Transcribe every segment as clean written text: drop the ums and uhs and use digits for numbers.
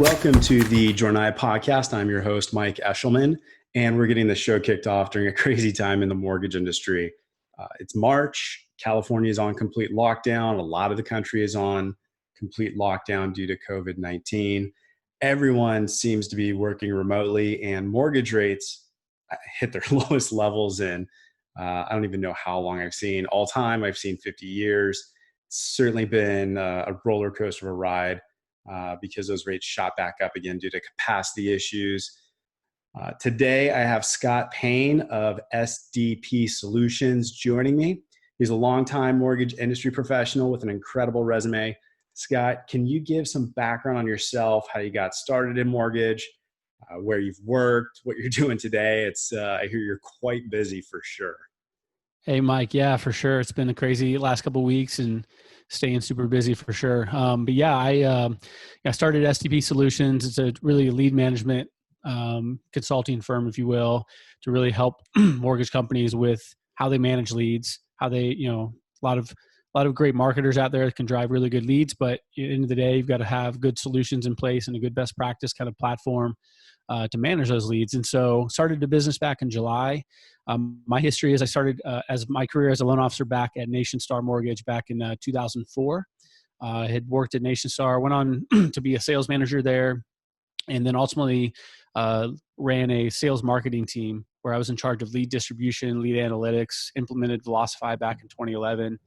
Welcome to the Jornaya podcast. I'm your host, Mike Eshelman, and we're getting the show kicked off during a crazy time in the mortgage industry. It's March. California is on complete lockdown. A lot of the country is on complete lockdown due to COVID-19. Everyone seems to be working remotely, and mortgage rates hit their lowest levels in, I don't even know how long I've seen. All time, I've seen 50 years. It's certainly been a roller coaster of a ride. Because those rates shot back up again due to capacity issues. Today, I have Scott Payne of SDP Solutions joining me. He's a longtime mortgage industry professional with an incredible resume. Scott, can you give some background on yourself, how you got started in mortgage, where you've worked, what you're doing today? I hear you're quite busy for sure. Hey, Mike. Yeah, for sure. It's been a crazy last couple of weeks and staying super busy for sure. But yeah, I started SDP Solutions. It's a really lead management consulting firm, if you will, to really help mortgage companies with how they manage leads, how they, a lot of great marketers out there that can drive really good leads. But at the end of the day, you've got to have good solutions in place and a good best practice kind of platform to manage those leads. And so started the business back in July. My history is I started as my career as a loan officer back at NationStar Mortgage back in 2004. I had worked at NationStar, went on to be a sales manager there, and then ultimately ran a sales marketing team where I was in charge of lead distribution, lead analytics, implemented Velocify back in 2011.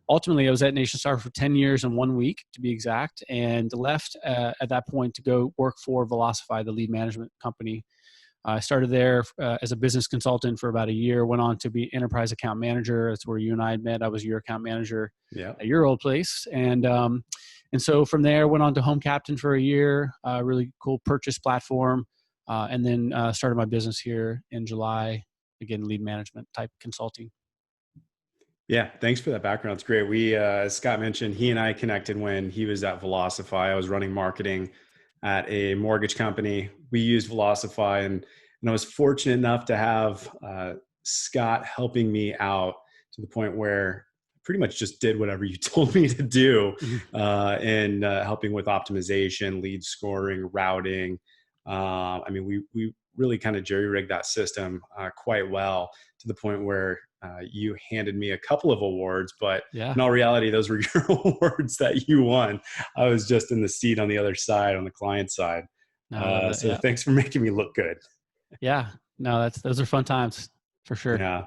Ultimately, I was at NationStar for 10 years and 1 week, to be exact, and left at that point to go work for Velocify, the lead management company. I started there as a business consultant for about a year, went on to be enterprise account manager. That's where you and I had met. I was your account manager at your old place. And so from there, went on to Home Captain for a year, really cool purchase platform, and then started my business here in July, again, lead management type consulting. Yeah, thanks for that background. It's great. We, as Scott mentioned, he and I connected when he was at Velocify. I was running marketing at a mortgage company. We used Velocify, and I was fortunate enough to have Scott helping me out to the point where I pretty much just did whatever you told me to do in helping with optimization, lead scoring, routing. We really kind of jerry-rigged that system quite well to the point where you handed me a couple of awards, but in all reality, those were your awards that you won. I was just in the seat on the other side, on the client side. Thanks for making me look good. Yeah, no, those are fun times for sure. Yeah.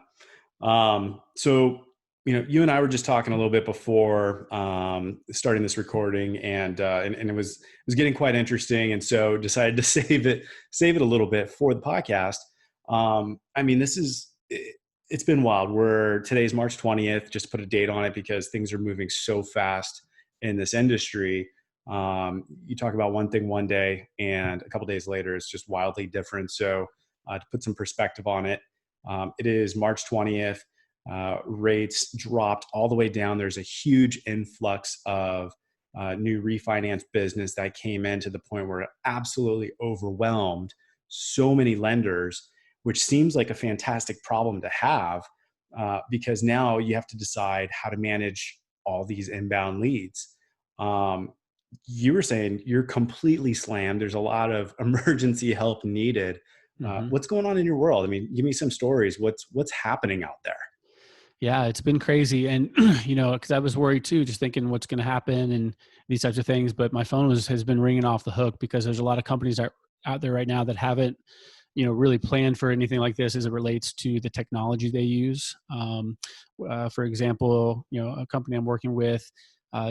You and I were just talking a little bit before starting this recording, and it was getting quite interesting, and so decided to save it a little bit for the podcast. It's been wild. Today's March 20th, just to put a date on it because things are moving so fast in this industry. You talk about one thing one day and a couple days later, it's just wildly different. So to put some perspective on it, it is March 20th. Rates dropped all the way down. There's a huge influx of new refinance business that came in to the point where it absolutely overwhelmed so many lenders, which seems like a fantastic problem to have because now you have to decide how to manage all these inbound leads. You were saying you're completely slammed. There's a lot of emergency help needed. What's going on in your world? Give me some stories. What's happening out there? Yeah, it's been crazy. And, because I was worried too, just thinking what's going to happen and these types of things. But my phone has been ringing off the hook because there's a lot of companies out there right now that haven't really planned for anything like this as it relates to the technology they use. For example, a company I'm working with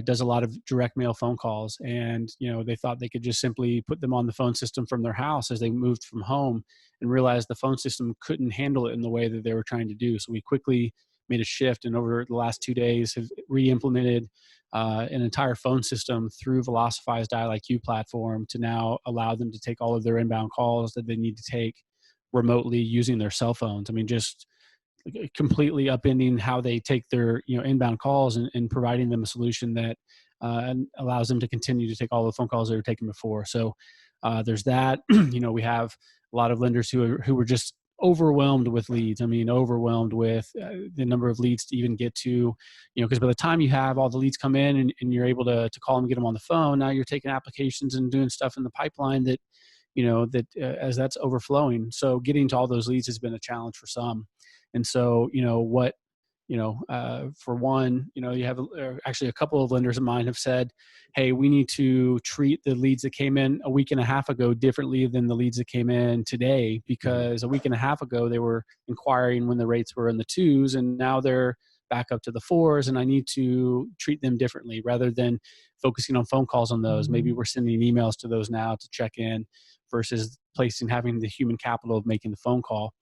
does a lot of direct mail phone calls, and they thought they could just simply put them on the phone system from their house as they moved from home, and realized the phone system couldn't handle it in the way that they were trying to do. So we quickly made a shift, and over the last 2 days have re-implemented an entire phone system through Velocify's DialIQ platform to now allow them to take all of their inbound calls that they need to take remotely using their cell phones. Just completely upending how they take their inbound calls and providing them a solution that allows them to continue to take all the phone calls they were taking before. So there's that. We have a lot of lenders who were just overwhelmed with leads. I mean, overwhelmed with the number of leads to even get to, because by the time you have all the leads come in and you're able to call them and get them on the phone, now you're taking applications and doing stuff in the pipeline that, as that's overflowing. So getting to all those leads has been a challenge for some. And so, for one, you have actually a couple of lenders of mine have said, hey, we need to treat the leads that came in a week and a half ago differently than the leads that came in today, because a week and a half ago they were inquiring when the rates were in the twos, and now they're back up to the fours, and I need to treat them differently rather than focusing on phone calls on those. Maybe we're sending emails to those now to check in versus having the human capital of making the phone call.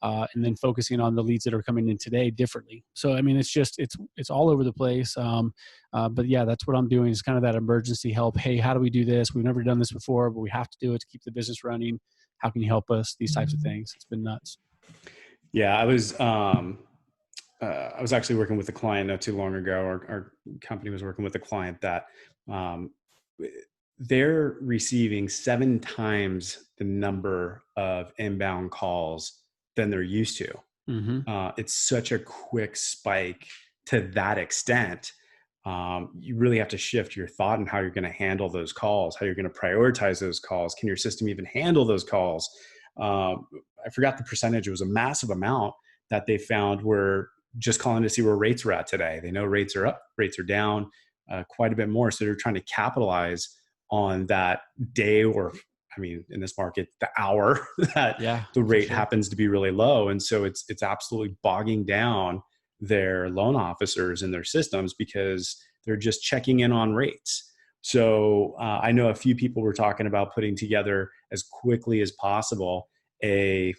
And then focusing on the leads that are coming in today differently. So, I mean, it's all over the place. But yeah, that's what I'm doing, is kind of that emergency help. Hey, how do we do this? We've never done this before, but we have to do it to keep the business running. How can you help us? These types of things. It's been nuts. Yeah, I was actually working with a client not too long ago. Our company was working with a client that they're receiving 7 times the number of inbound calls than they're used to. It's such a quick spike to that extent. You really have to shift your thought on how you're going to handle those calls, how you're going to prioritize those calls. Can your system even handle those calls? I forgot the percentage. It was a massive amount that they found were just calling to see where rates were at today. They know rates are up, rates are down quite a bit more. So they're trying to capitalize on that day, or in this market, the hour that the rate happens to be really low. And so it's absolutely bogging down their loan officers and their systems because they're just checking in on rates. So I know a few people were talking about putting together as quickly as possible a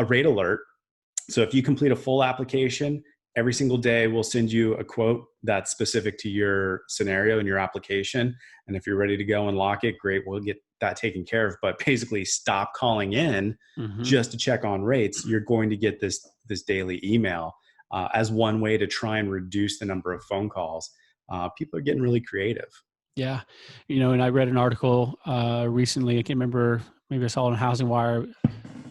rate alert. So if you complete a full application, every single day we'll send you a quote that's specific to your scenario and your application. And if you're ready to go and lock it, great, we'll get that taken care of. But basically stop calling in just to check on rates. You're going to get this daily email as one way to try and reduce the number of phone calls. People are getting really creative. Yeah. And I read an article recently, I can't remember, maybe I saw it on Housing Wire,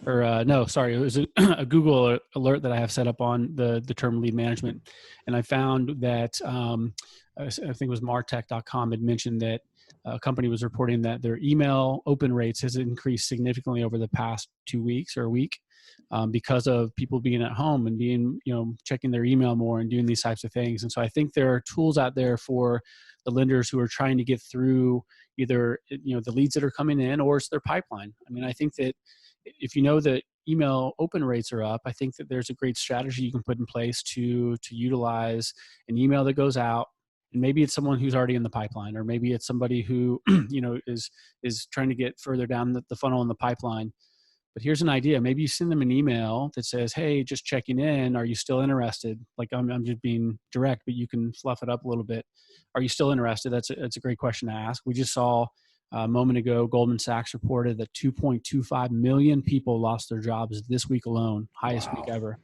or no, sorry, it was a Google alert that I have set up on the term lead management. And I found that, I think it was martech.com had mentioned that a company was reporting that their email open rates has increased significantly over the past 2 weeks or a week because of people being at home and being, checking their email more and doing these types of things. And so I think there are tools out there for the lenders who are trying to get through either, the leads that are coming in, or it's their pipeline. I think that if you know that email open rates are up, I think that there's a great strategy you can put in place to utilize an email that goes out. And maybe it's someone who's already in the pipeline, or maybe it's somebody who, is trying to get further down the funnel in the pipeline. But here's an idea. Maybe you send them an email that says, hey, just checking in. Are you still interested? Like I'm just being direct, but you can fluff it up a little bit. Are you still interested? That's a great question to ask. We just saw a moment ago, Goldman Sachs reported that 2.25 million people lost their jobs this week alone, highest week ever,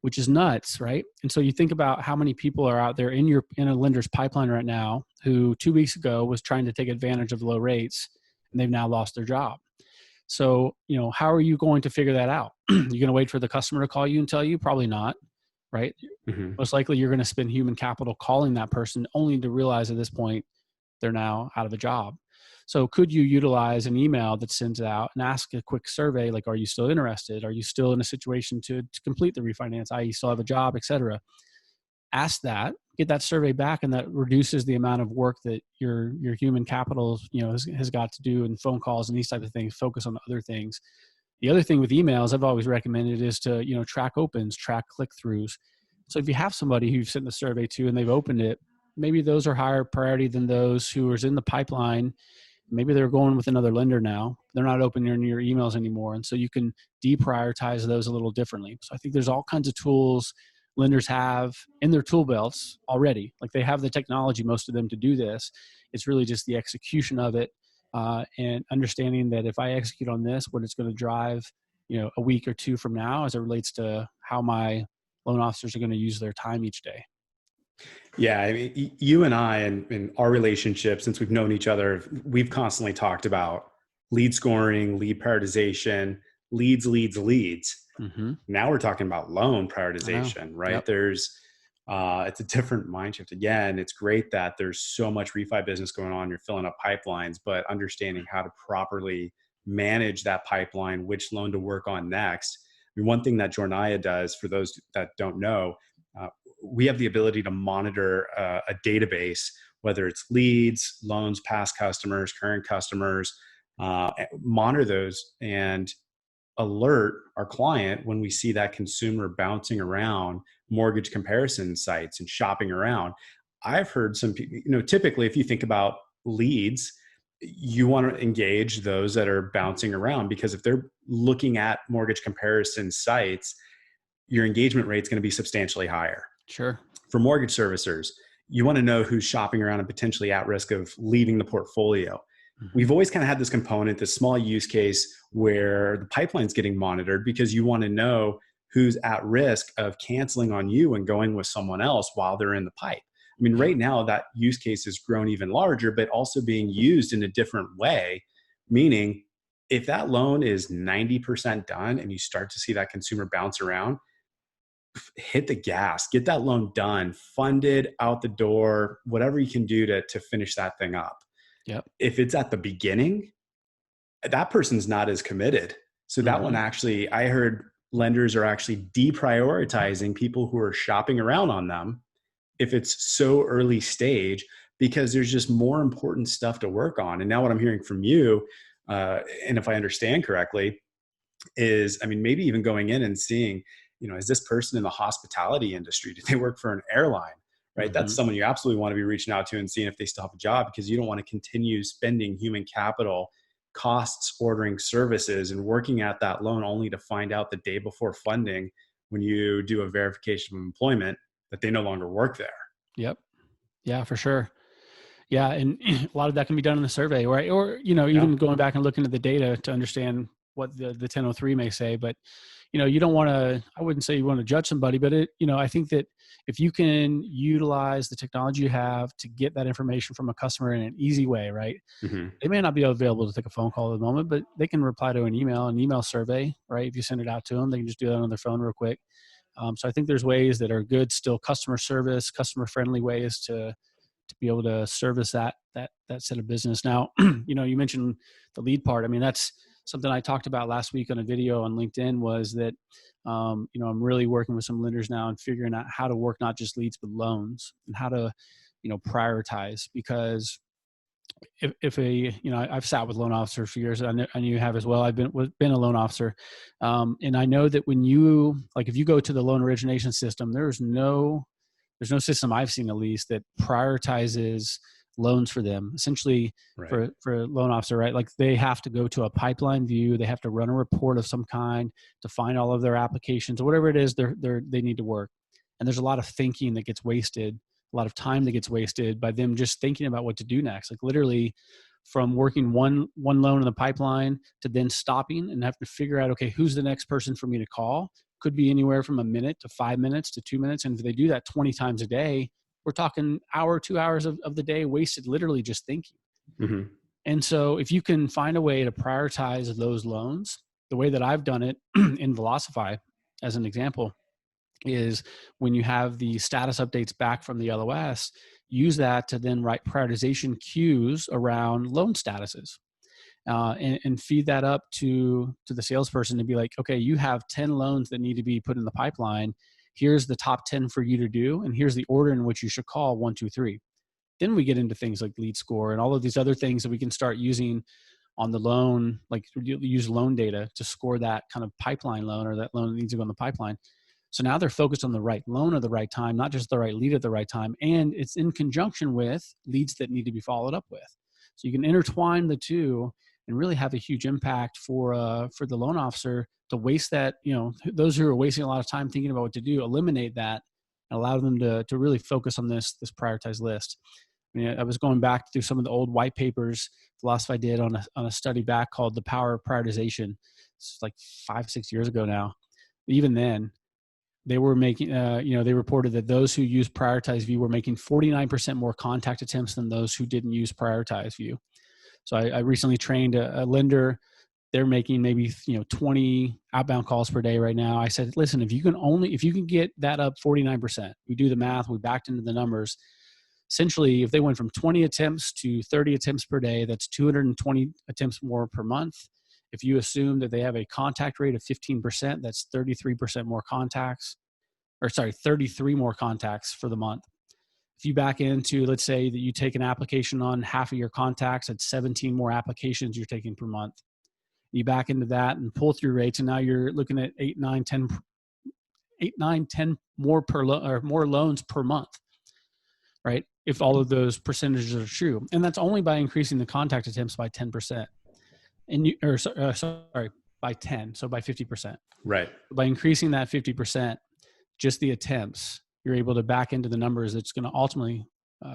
which is nuts, right? And so you think about how many people are out there in a lender's pipeline right now who 2 weeks ago was trying to take advantage of the low rates, and they've now lost their job. So, how are you going to figure that out? You're going to wait for the customer to call you and tell you? Probably not, right? Most likely you're going to spend human capital calling that person, only to realize at this point they're now out of a job. So could you utilize an email that sends out and ask a quick survey, like, are you still interested? Are you still in a situation to complete the refinance, i.e. still have a job, et cetera? Ask that, get that survey back, and that reduces the amount of work that your human capital, has got to do, and phone calls and these types of things. Focus on other things. The other thing with emails I've always recommended is to, track opens, track click-throughs. So if you have somebody who you've sent the survey to and they've opened it, maybe those are higher priority than those who are in the pipeline. Maybe they're going with another lender now. They're not opening your emails anymore. And so you can deprioritize those a little differently. So I think there's all kinds of tools lenders have in their tool belts already. Like, they have the technology, most of them, to do this. It's really just the execution of it, and understanding that if I execute on this, what it's going to drive, a week or two from now as it relates to how my loan officers are going to use their time each day. Yeah, you and I, and our relationship, since we've known each other, we've constantly talked about lead scoring, lead prioritization, leads, leads, leads. Mm-hmm. Now we're talking about loan I know. prioritization, right? Yep. It's a different mind shift. Again, it's great that there's so much refi business going on. You're filling up pipelines, but understanding how to properly manage that pipeline, which loan to work on next. I mean, one thing that Jornaya does, for those that don't know, uh, we have the ability to monitor a database, whether it's leads, loans, past customers, current customers, monitor those and alert our client when we see that consumer bouncing around mortgage comparison sites and shopping around. I've heard some people, typically if you think about leads, you want to engage those that are bouncing around, because if they're looking at mortgage comparison sites, your engagement rate is going to be substantially higher. Sure. For mortgage servicers, you want to know who's shopping around and potentially at risk of leaving the portfolio. We've always kind of had this component, this small use case where the pipeline's getting monitored, because you want to know who's at risk of canceling on you and going with someone else while they're in the pipe. I mean, right now that use case has grown even larger, but also being used in a different way, meaning if that loan is 90% done and you start to see that consumer bounce around, hit the gas, get that loan done, funded, out the door, whatever you can do to finish that thing up. Yep. If it's at the beginning, that person's not as committed. So that one, actually, I heard lenders are actually deprioritizing people who are shopping around on them if it's so early stage, because there's just more important stuff to work on. And now what I'm hearing from you, and if I understand correctly, is, I mean, maybe even going in and seeing, is this person in the hospitality industry? Do they work for an airline? Right? That's someone you absolutely want to be reaching out to and seeing if they still have a job, because you don't want to continue spending human capital costs ordering services and working at that loan only to find out the day before funding, when you do a verification of employment, that they no longer work there. Yep. Yeah, for sure. Yeah. And a lot of that can be done in the survey, right? Or, even going back and looking at the data to understand what the 1003 may say. But, you don't want to, I wouldn't say you want to judge somebody, but I think that if you can utilize the technology you have to get that information from a customer in an easy way, right? They may not be available to take a phone call at the moment, but they can reply to an email survey, right? If you send it out to them, they can just do that on their phone real quick. So I think there's ways that are good, still customer service, customer friendly ways to be able to service that set of business. Now, you mentioned the lead part. I mean, that's something I talked about last week on a video on LinkedIn, was that, I'm really working with some lenders now and figuring out how to work not just leads, but loans, and how to, prioritize. Because if I've sat with loan officers for years. I know you have as well. I've been a loan officer. And I know that when if you go to the loan origination system, there's no system I've seen, at least, that prioritizes loans for them. Essentially, right, for a loan officer, right? Like, they have to go to a pipeline view. They have to run a report of some kind to find all of their applications or whatever it is they need to work. And there's a lot of thinking that gets wasted, a lot of time that gets wasted by them just thinking about what to do next. Like, literally, from working one loan in the pipeline to then stopping and have to figure out, okay, who's the next person for me to call? Could be anywhere from a minute to 5 minutes to 2 minutes. And if they do that 20 times a day, we're talking 2 hours of the day wasted literally just thinking. And so if you can find a way to prioritize those loans, the way that I've done it in Velocify, as an example, is when you have the status updates back from the LOS, use that to then write prioritization queues around loan statuses. And feed that up to the salesperson to be like, okay, you have 10 loans that need to be put in the pipeline. Here's the top 10 for you to do. And here's the order in which you should call 1, 2, 3. Then we get into things like lead score and all of these other things that we can start using on the loan, like use loan data to score that kind of pipeline loan, or that loan that needs to go in the pipeline. So now they're focused on the right loan at the right time, not just the right lead at the right time. And it's in conjunction with leads that need to be followed up with. So you can intertwine the two and really have a huge impact for the loan officer to waste that, those who are wasting a lot of time thinking about what to do, eliminate that and allow them to really focus on this prioritized list. I mean, I was going back through some of the old white papers Velocify did on a study back called The Power of Prioritization. It's like 5-6 years ago now. Even then, they were making, they reported that those who use Prioritize View were making 49% more contact attempts than those who didn't use Prioritize View. So I recently trained a lender they're making maybe 20 outbound calls per day right now. I said, listen, if you can get that up 49%, we do the math, we backed into the numbers. Essentially, if they went from 20 attempts to 30 attempts per day, that's 220 attempts more per month. If you assume that they have a contact rate of 15%, that's 33% more contacts, 33 more contacts for the month. If you back into, let's say that you take an application on half of your contacts, that's 17 more applications you're taking per month. You back into that and pull through rates, and now you're looking at 8, 9, 10 more more loans per month, right? If all of those percentages are true, and that's only by increasing the contact attempts by 10%, by 10, so by 50%. Right. By increasing that 50%, just the attempts, you're able to back into the numbers that's going to ultimately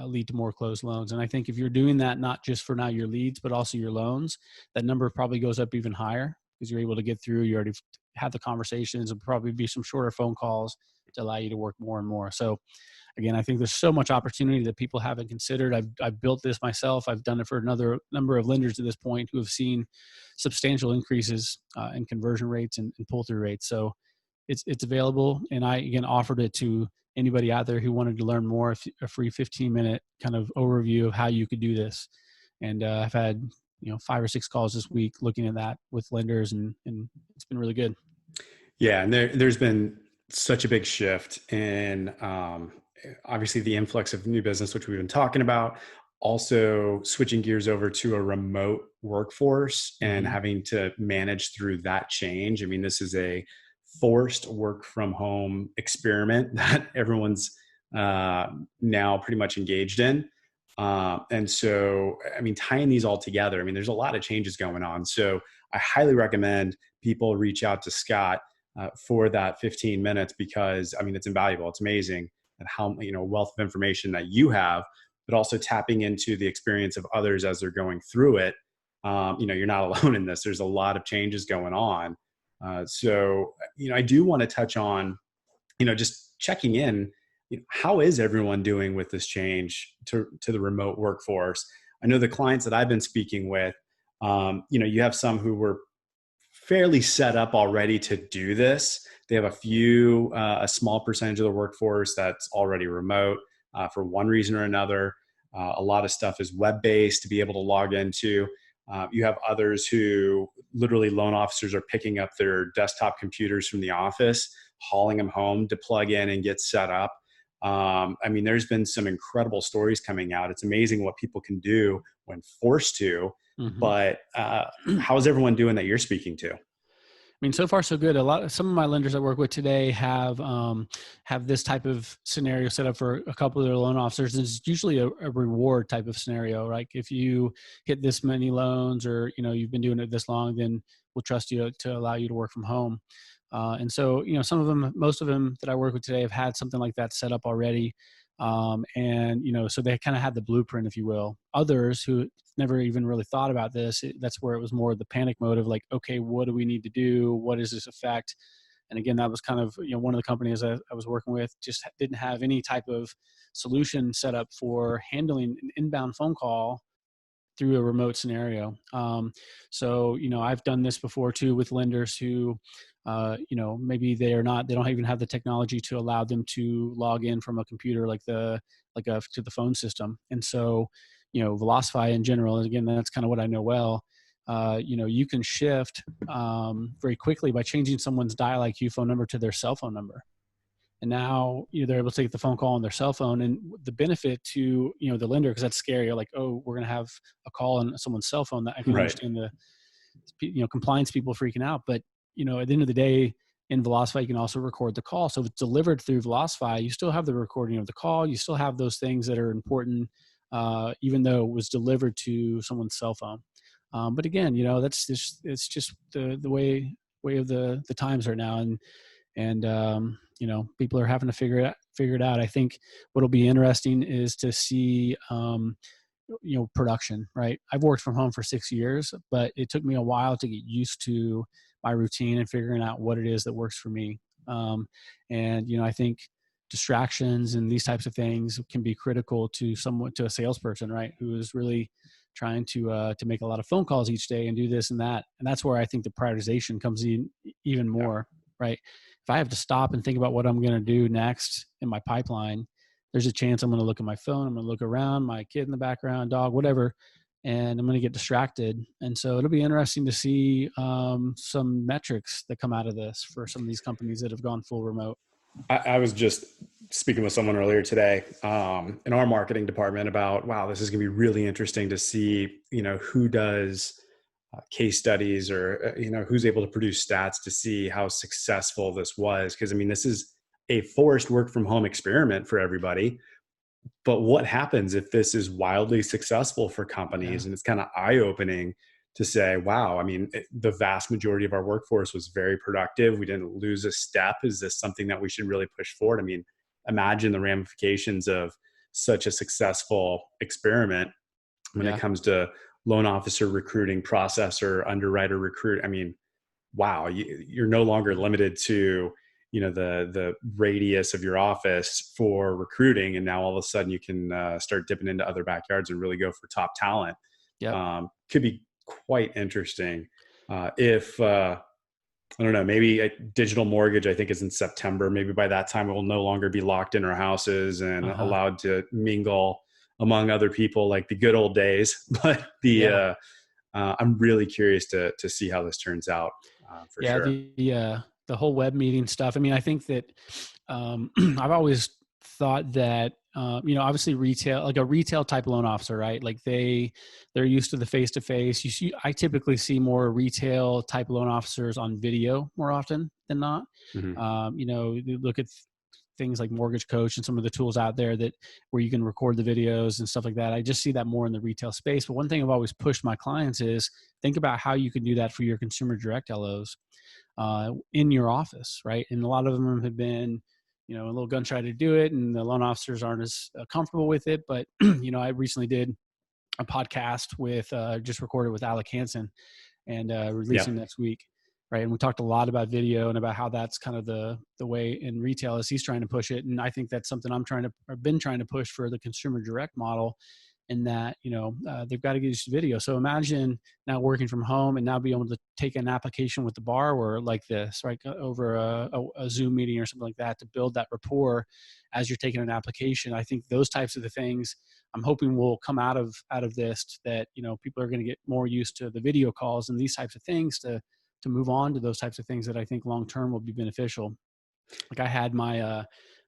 lead to more closed loans. And I think if you're doing that, not just for now your leads, but also your loans, that number probably goes up even higher because you're able to get through. You already have the conversations, and probably be some shorter phone calls to allow you to work more and more. So again, I think there's so much opportunity that people haven't considered. I've built this myself. I've done it for another number of lenders at this point who have seen substantial increases in conversion rates and pull-through rates. So it's available, and I again offered it to anybody out there who wanted to learn more, a free 15-minute kind of overview of how you could do this. And I've had 5 or 6 calls this week looking at that with lenders, and it's been really good. Yeah, and there's been such a big shift in obviously the influx of new business, which we've been talking about. Also switching gears over to a remote workforce and having to manage through that change. I mean, this is a forced work from home experiment that everyone's now pretty much engaged in. And so, I mean, tying these all together, I mean, there's a lot of changes going on. So I highly recommend people reach out to Scott for that 15 minutes, because I mean, it's invaluable. It's amazing at how, wealth of information that you have, but also tapping into the experience of others as they're going through it. You're not alone in this. There's a lot of changes going on. So, I do want to touch on, just checking in, how is everyone doing with this change to the remote workforce? I know the clients that I've been speaking with, you have some who were fairly set up already to do this. They have a small percentage of the workforce that's already remote for one reason or another. A lot of stuff is web-based to be able to log into. You have others who literally loan officers are picking up their desktop computers from the office, hauling them home to plug in and get set up. I mean, there's been some incredible stories coming out. It's amazing what people can do when forced to. But how's everyone doing that you're speaking to? I mean, so far so good. Some of my lenders I work with today have this type of scenario set up for a couple of their loan officers. It's usually a reward type of scenario. Like if you hit this many loans, or you've been doing it this long, then we'll trust you to allow you to work from home. And so most of them that I work with today have had something like that set up already. So they kind of had the blueprint, if you will. Others who never even really thought about this, that's where it was more the panic mode of like, okay, what do we need to do? What does this affect? And again, that was kind of, one of the companies I was working with just didn't have any type of solution set up for handling an inbound phone call through a remote scenario. I've done this before too with lenders who, maybe they don't even have the technology to allow them to log in from a computer to the phone system. And so, Velocify in general, and again, that's kind of what I know well. You can shift very quickly by changing someone's Dial IQ phone number to their cell phone number. And now they're able to take the phone call on their cell phone, and the benefit to the lender, because that's scary. You're like, oh, we're going to have a call on someone's cell phone. That I can understand the compliance people freaking out. But at the end of the day, in Velocify, you can also record the call. So if it's delivered through Velocify, you still have the recording of the call. You still have those things that are important, even though it was delivered to someone's cell phone. But again, it's just the way of the times right now, and people are having to figure it out. I think what'll be interesting is to see production, right? I've worked from home for 6 years, but it took me a while to get used to my routine and figuring out what it is that works for me. I think distractions and these types of things can be critical to a salesperson, right? Who is really trying to make a lot of phone calls each day and do this and that. And that's where I think the prioritization comes in even more, right? If I have to stop and think about what I'm going to do next in my pipeline, there's a chance I'm going to look at my phone. I'm going to look around, my kid in the background, dog, whatever, and I'm going to get distracted. And so it'll be interesting to see some metrics that come out of this for some of these companies that have gone full remote. I was just speaking with someone earlier today in our marketing department about, wow, this is going to be really interesting to see, who does case studies or, who's able to produce stats to see how successful this was. Because, this is a forced work from home experiment for everybody. But what happens if this is wildly successful for companies? And it's kind of eye-opening to say, wow, the vast majority of our workforce was very productive. We didn't lose a step. Is this something that we should really push forward? Imagine the ramifications of such a successful experiment when it comes to loan officer recruiting, processor, underwriter recruit. Wow, you're no longer limited to the radius of your office for recruiting, and now all of a sudden you can start dipping into other backyards and really go for top talent. Could be quite interesting if I don't know, maybe a digital mortgage, I think, is in September. Maybe by that time we'll no longer be locked in our houses and allowed to mingle among other people like the good old days. But I'm really curious to see how this turns out for sure. The whole web meeting stuff. I think that I've always thought that obviously retail, like a retail type loan officer, right? Like they're used to the face-to-face. I typically see more retail type loan officers on video more often than not. You look at things like Mortgage Coach and some of the tools out there where you can record the videos and stuff like that. I just see that more in the retail space. But one thing I've always pushed my clients is think about how you can do that for your consumer direct LOs in your office, right? And a lot of them have been, a little gun shy to do it, and the loan officers aren't as comfortable with it. But I recently did a podcast with just recorded with Alec Hansen and releasing next week, right? And we talked a lot about video and about how that's kind of the way in retail as he's trying to push it. And I think that's something I've been trying to push for the consumer direct model, in that they've got to get used to video. So imagine now working from home and now be able to take an application with the borrower like this, right, over a Zoom meeting or something like that, to build that rapport as you're taking an application. I think those types of the things I'm hoping will come out of this, that people are going to get more used to the video calls and these types of things to move on to those types of things that I think long term will be beneficial. Like I had my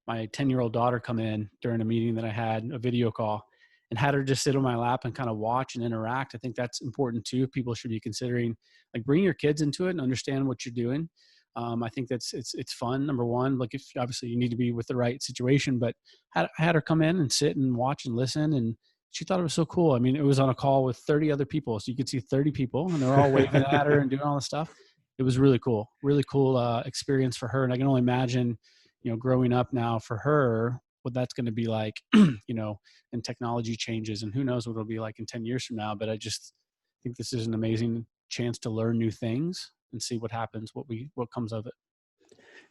10-year-old daughter come in during a meeting that I had, a video call, and had her just sit on my lap and kind of watch and interact. I think that's important too. People should be considering, like, bring your kids into it and understand what you're doing. I think it's fun. Number one, like, if obviously you need to be with the right situation, but I had her come in and sit and watch and listen, and she thought it was so cool. It was on a call with 30 other people, so you could see 30 people, and they're all waving at her and doing all this stuff. It was really cool experience for her. And I can only imagine, growing up now for her, what that's going to be like, and technology changes, and who knows what it'll be like in 10 years from now. But I just think this is an amazing chance to learn new things and see what happens, what comes of it.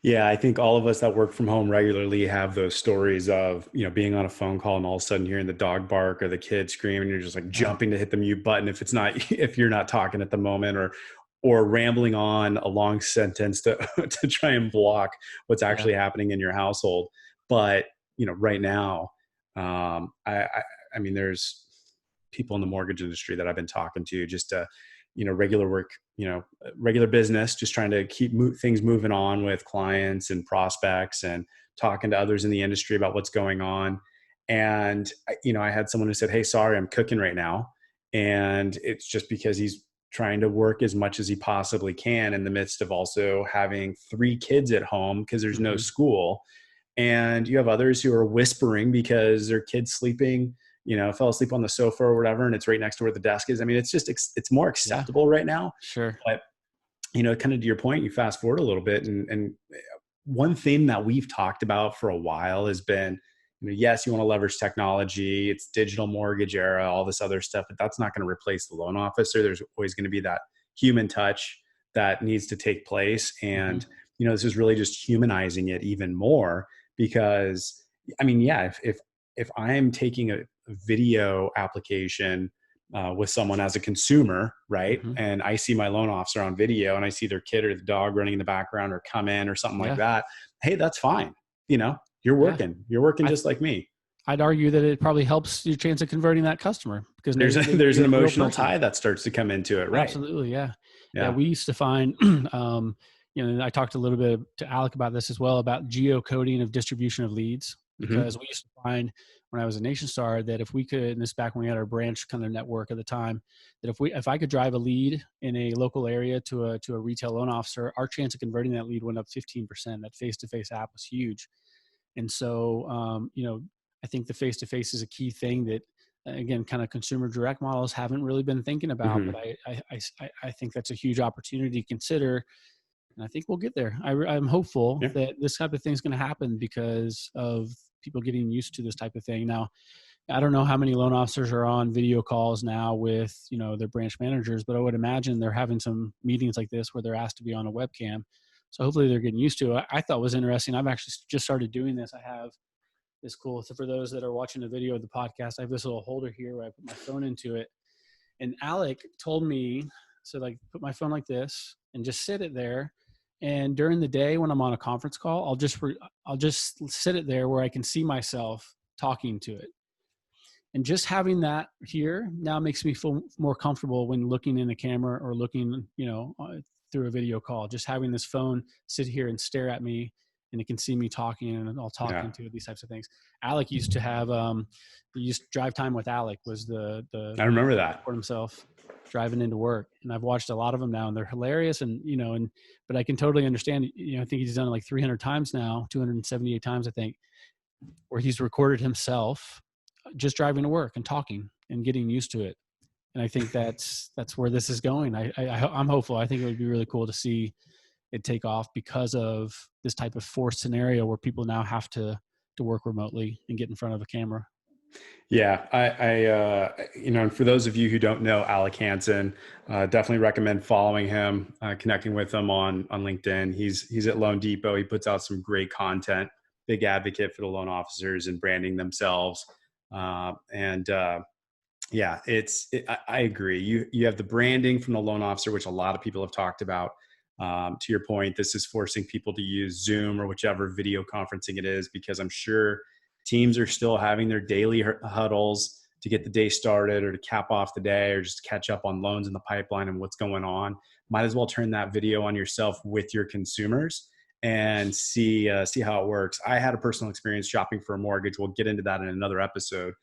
Yeah, I think all of us that work from home regularly have those stories of, being on a phone call and all of a sudden hearing the dog bark or the kid scream, and you're just like jumping to hit the mute button if you're not talking at the moment, or rambling on a long sentence to try and block what's actually happening in your household. But right now, there's people in the mortgage industry that I've been talking to, just regular work, regular business, just trying to keep things moving on with clients and prospects, and talking to others in the industry about what's going on. And, I had someone who said, "Hey, sorry, I'm cooking right now." And it's just because he's trying to work as much as he possibly can in the midst of also having 3 kids at home because there's no school. And you have others who are whispering because their kid's sleeping, fell asleep on the sofa or whatever, and it's right next to where the desk is. It's just, it's more acceptable right now. Sure. But, kind of to your point, you fast forward a little bit, and one thing that we've talked about for a while has been, yes, you want to leverage technology, it's digital mortgage era, all this other stuff, but that's not going to replace the loan officer. There's always going to be that human touch that needs to take place. And, this is really just humanizing it even more, because if I'm taking a video application with someone as a consumer, right? Mm-hmm. And I see my loan officer on video and I see their kid or the dog running in the background or come in or something like Yeah. that. Hey, that's fine. You know, you're Yeah. working just like me. I'd argue that it probably helps your chance of converting that customer because There's an you're a real emotional person. tie that starts to come into it. Right. Absolutely. Yeah. Yeah. Yeah. We used to find, I talked a little bit to Alec about this as well, about geocoding of distribution of leads, Mm-hmm. because we used to find when I was a Nation Star that if we could, and this back when we had our branch kind of network at the time, that if I could drive a lead in a local area to a retail loan officer, our chance of converting that lead went up 15%. That face-to-face app was huge. And so, I think the face-to-face is a key thing that, again, kind of consumer direct models haven't really been thinking about, Mm-hmm. but I think that's a huge opportunity to consider. And I think we'll get there. I'm hopeful Yeah. that this type of thing is going to happen because of people getting used to this type of thing. Now, I don't know how many loan officers are on video calls now with, their branch managers, but I would imagine they're having some meetings like this where they're asked to be on a webcam. So hopefully they're getting used to it. I thought it was interesting. I've actually just started doing this. I have this cool. So for those that are watching the video of the podcast, I have this little holder here where I put my phone into it. And Alec told me, so like put my phone like this and just sit it there. And during the day when I'm on a conference call, I'll just sit it there where I can see myself talking to it. And just having that here now makes me feel more comfortable when looking in the camera or looking, through a video call. Just having this phone sit here and stare at me, and it can see me talking and all talking to these types of things. Alec used to have, drive time with Alec was the I remember that for himself driving into work. And I've watched a lot of them now and they're hilarious. And, but I can totally understand, I think he's done it like 300 times now, 278 times, I think, where he's recorded himself just driving to work and talking and getting used to it. And I think that's where this is going. I'm hopeful. I think it would be really cool to see it take off because of this type of forced scenario where people now have to work remotely and get in front of a camera. Yeah, and for those of you who don't know Alec Hansen, definitely recommend following him, connecting with him on LinkedIn. He's at Loan Depot. He puts out some great content. Big advocate for the loan officers and branding themselves. I agree. You have the branding from the loan officer, which a lot of people have talked about. To your point, this is forcing people to use Zoom or whichever video conferencing it is, because I'm sure teams are still having their daily huddles to get the day started or to cap off the day or just catch up on loans in the pipeline and what's going on. Might as well turn that video on yourself with your consumers and see how it works. I had a personal experience shopping for a mortgage. We'll get into that in another episode.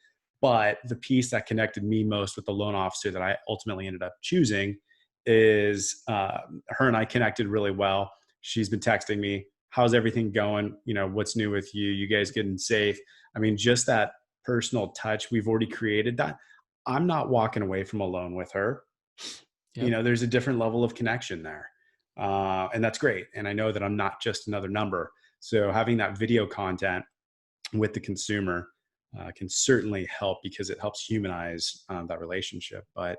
But the piece that connected me most with the loan officer that I ultimately ended up choosing is her and I connected really well. She's been texting me, how's everything going? What's new with you? You guys getting safe? I mean, just that personal touch, we've already created that. I'm not walking away from a loan with her. Yep. There's a different level of connection there. And that's great. And I know that I'm not just another number. So having that video content with the consumer can certainly help because it helps humanize that relationship. But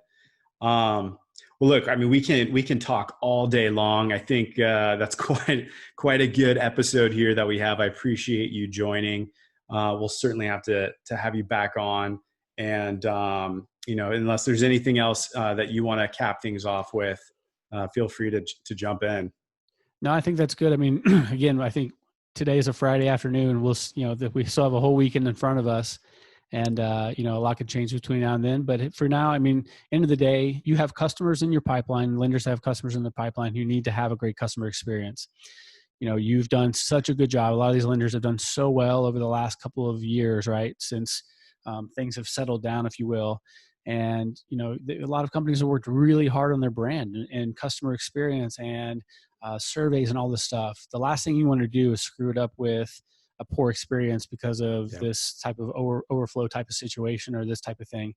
well, look, I mean, we can talk all day long. I think that's quite a good episode here that we have. I appreciate you joining. We'll certainly have to have you back on. And unless there's anything else that you want to cap things off with, feel free to jump in. No, I think that's good. I mean, again, I think today is a Friday afternoon. We still have a whole weekend in front of us. And, a lot could change between now and then. But for now, I mean, end of the day, you have customers in your pipeline. Lenders have customers in the pipeline who need to have a great customer experience. You've done such a good job. A lot of these lenders have done so well over the last couple of years, right? Since things have settled down, if you will. And, a lot of companies have worked really hard on their brand and customer experience and surveys and all this stuff. The last thing you want to do is screw it up with a poor experience because of this type of overflow type of situation or this type of thing.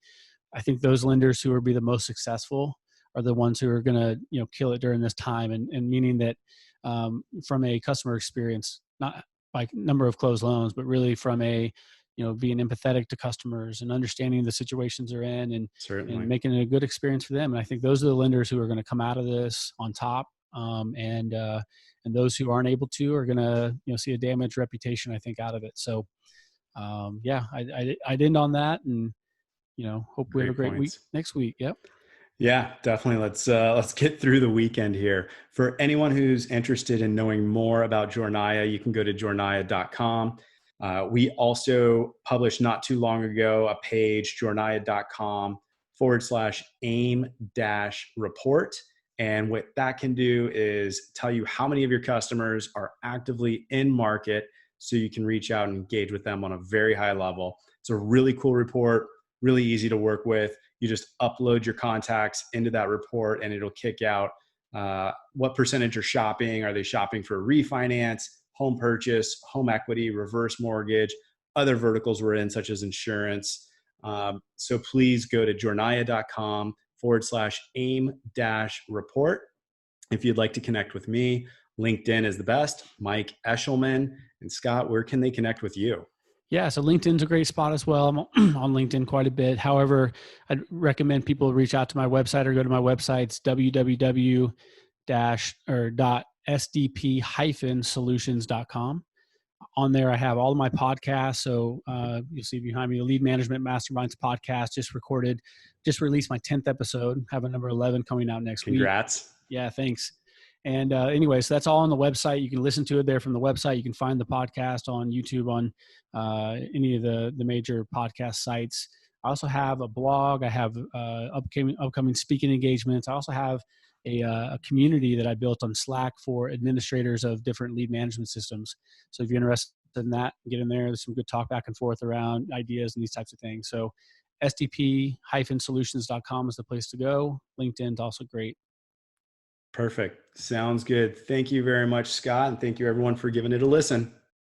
I think those lenders who will be the most successful are the ones who are going to, kill it during this time. And meaning that from a customer experience, not by number of closed loans, but really from a, being empathetic to customers and understanding the situations they're in and making it a good experience for them. And I think those are the lenders who are going to come out of this on top. And those who aren't able to are going to, see a damaged reputation, I think, out of it. So, I'd end on that. And, hope we have a Great great week points. next week. Yep. Yeah, definitely. Let's get through the weekend here. For anyone who's interested in knowing more about Jornaya, you can go to jornaya.com. We also published not too long ago a page, jornaya.com/aim dash report. And what that can do is tell you how many of your customers are actively in market so you can reach out and engage with them on a very high level. It's a really cool report, really easy to work with. You just upload your contacts into that report and it'll kick out what percentage are shopping. Are they shopping for refinance, home purchase, home equity, reverse mortgage, other verticals we're in, such as insurance. So please go to jornaya.com/aim report. If you'd like to connect with me, LinkedIn is the best. Mike Eshelman. And Scott, where can they connect with you? Yeah, so LinkedIn's a great spot as well. I'm on LinkedIn quite a bit. However, I'd recommend people reach out to my website or go to my website. It's www.sdp-solutions.com. On there, I have all of my podcasts. So you'll see behind me, the Lead Management Masterminds podcast just released my 10th episode. Have a number 11 coming out next week. Congrats. Yeah, thanks. And anyway, so that's all on the website. You can listen to it there from the website. You can find the podcast on YouTube, on any of the major podcast sites. I also have a blog. I have upcoming speaking engagements. I also have a community that I built on Slack for administrators of different lead management systems. So if you're interested in that, get in there. There's some good talk back and forth around ideas and these types of things. So sdp-solutions.com is the place to go. LinkedIn's also great. Perfect. Sounds good. Thank you very much, Scott. And thank you everyone for giving it a listen.